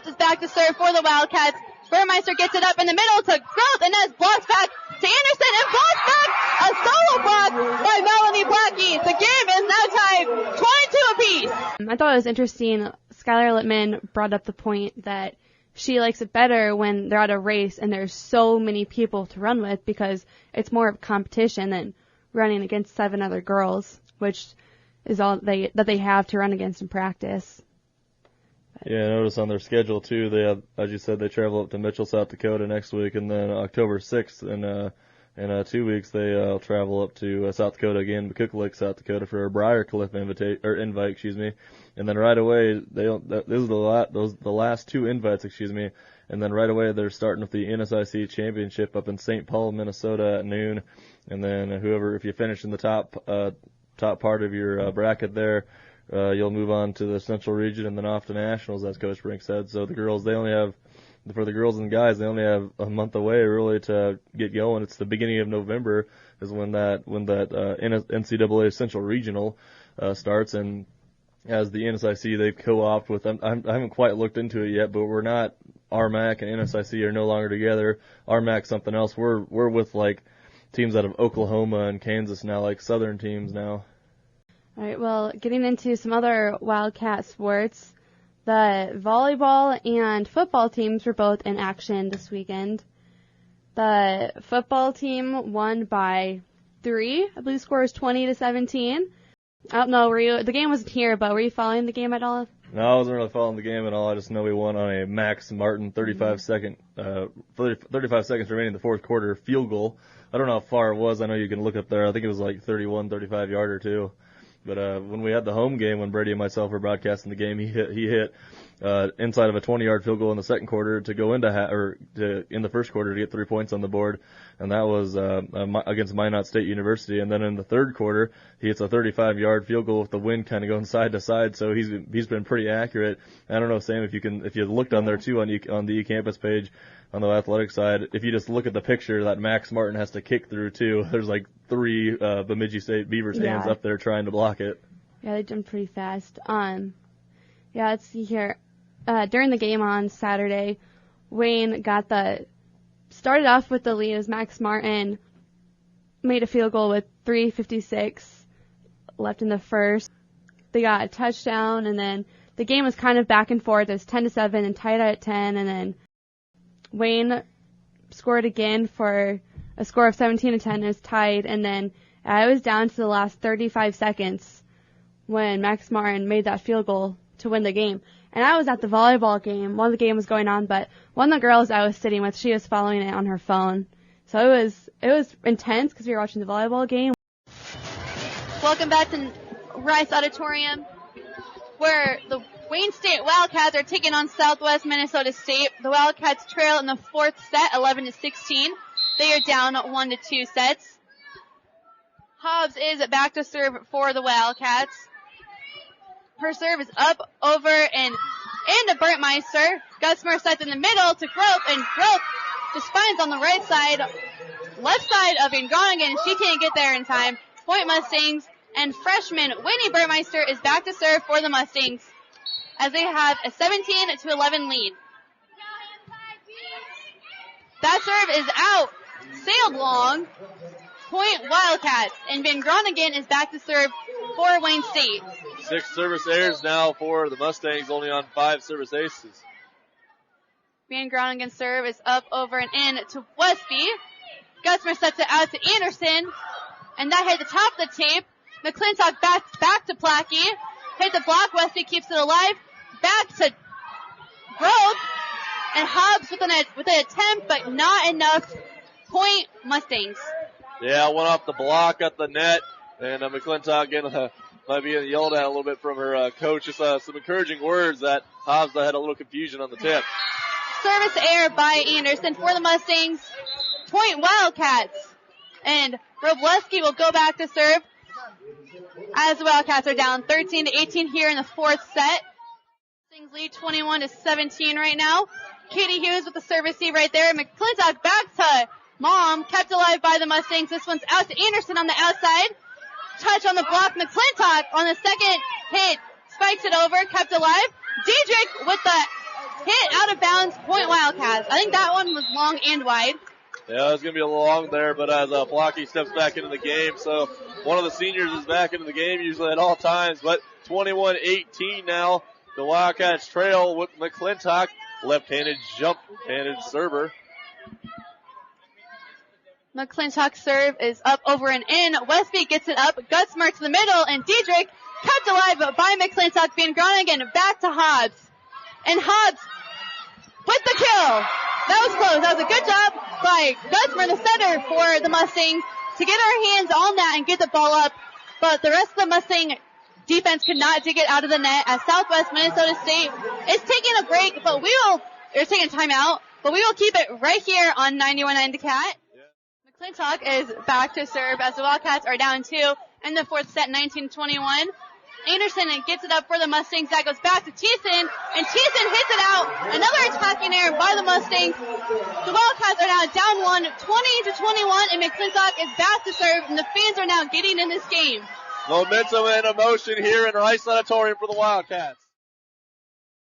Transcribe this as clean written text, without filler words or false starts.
Hobbs is back to serve for the Wildcats. Burmeister gets it up in the middle to Groth, and that's blocked back to Anderson, and blocked back a solo block by Melanie Blackie. The game is now tied 22 apiece. I thought it was interesting. Skylar Littman brought up the point that she likes it better when they're at a race and there's so many people to run with, because it's more of a competition than running against 7 other girls, which is all that they have to run against in practice. Yeah, notice on their schedule too, they have, as you said, they travel up to Mitchell, South Dakota next week, and then October 6th in 2 weeks they travel up to South Dakota again, McCook, South Dakota for a Briarcliff invite, and then right away those are the last 2 invites, and then right away they're starting with the NSIC championship up in St. Paul, Minnesota at noon, and then if you finish in the top part of your bracket there, you'll move on to the Central Region and then off to Nationals, as Coach Brink said. So the girls, for the girls and guys, they only have a month away really to get going. It's the beginning of November is when that NCAA Central Regional starts, and as the NSIC, they co-opt with them. I haven't quite looked into it yet, but we're not. RMAC and NSIC are no longer together. RMAC's something else. We're with like teams out of Oklahoma and Kansas now, like Southern teams now. All right, well, getting into some other Wildcat sports, the volleyball and football teams were both in action this weekend. The football team won by 3. I believe the score was 20-17. I don't know, the game wasn't here, but were you following the game at all? No, I wasn't really following the game at all. I just know we won on a Max Martin 35 seconds remaining in the fourth quarter field goal. I don't know how far it was. I know you can look up there. I think it was like 31, 35 yarder too. But when we had the home game, when Brady and myself were broadcasting the game, he hit inside of a 20-yard field goal in the second quarter to go in the first quarter to get 3 points on the board, and that was against Minot State University. And then in the third quarter, he hits a 35-yard field goal with the wind kind of going side to side. So he's been pretty accurate. I don't know, Sam, if you looked on there too on the eCampus page on the athletic side, if you just look at the picture that Max Martin has to kick through too, there's like 3 Bemidji State Beavers hands up there trying to block it. Yeah, they jumped pretty fast. Let's see here. During the game on Saturday, Wayne started off with the lead as Max Martin made a field goal with 3:56 left in the first. They got a touchdown, and then the game was kind of back and forth. It was 10-7 and tied at 10, and then Wayne scored again for a score of 17-10. It was tied, and then it was down to the last 35 seconds when Max Martin made that field goal to win the game. And I was at the volleyball game while the game was going on, but one of the girls I was sitting with, she was following it on her phone. So it was intense because we were watching the volleyball game. Welcome back to Rice Auditorium, where the Wayne State Wildcats are taking on Southwest Minnesota State. The Wildcats trail in the fourth set, 11-16. They are down 1-2 sets. Hobbs is back to serve for the Wildcats. Her serve is up, over, and into Burtmeister. Gutzmer sets in the middle to Groth, and Groth just finds on the right side, left side of Van Groningen, and she can't get there in time. Point Mustangs, and freshman Whitney Burtmeister is back to serve for the Mustangs as they have a 17-11 lead. That serve is out, sailed long. Point Wildcats, and Van Groningen is back to serve for Wayne State. 6 service errors now for the Mustangs, only on 5 service aces. Van Groningen serve is up, over, and in to Westby. Gutzmer sets it out to Anderson, and that hit the top of the tape. McClintock back to Plackey. Hit the block, Westby keeps it alive. Back to Groth, and Hobbs with an attempt, but not enough. Point Mustangs. Yeah, went off the block at the net, and McClintock again might be yelled at a little bit from her coach. Just some encouraging words that Hobbs had a little confusion on the tip. Service error by Anderson for the Mustangs. Point Wildcats. And Robleski will go back to serve as the Wildcats are down 13-18 here in the fourth set. Mustangs lead 21-17 right now. Katie Hughes with the service seat right there. McClintock back to Mom, kept alive by the Mustangs. This one's out to Anderson on the outside. Touch on the block. McClintock on the second hit spikes it over, kept alive. Diedrich with the hit out of bounds, point Wildcats. I think that one was long and wide. Yeah, it's going to be a little long there, but as Blocky steps back into the game, so one of the seniors is back into the game usually at all times, but 21-18 now. The Wildcats trail with McClintock, left-handed jump-handed server. McClintock's serve is up over and in. Westby gets it up. Gutsmark to the middle, and Diedrich kept alive by McClintock. Van Groningen back to Hobbs. And Hobbs with the kill. That was close. That was a good job by Gutsmark, the center for the Mustangs, to get our hands on that and get the ball up. But the rest of the Mustang defense could not dig it out of the net as Southwest Minnesota State is taking a break, but they're taking a timeout, but we will keep it right here on 91.9 The Cat. McClintock is back to serve as the Wildcats are down 2 in the fourth set, 19-21. Anderson gets it up for the Mustangs. That goes back to Thiessen, and Thiessen hits it out. Another attacking error by the Mustangs. The Wildcats are now down 1, 20-21, and McClintock is back to serve, and the fans are now getting in this game. Momentum and emotion here in Rice Auditorium for the Wildcats.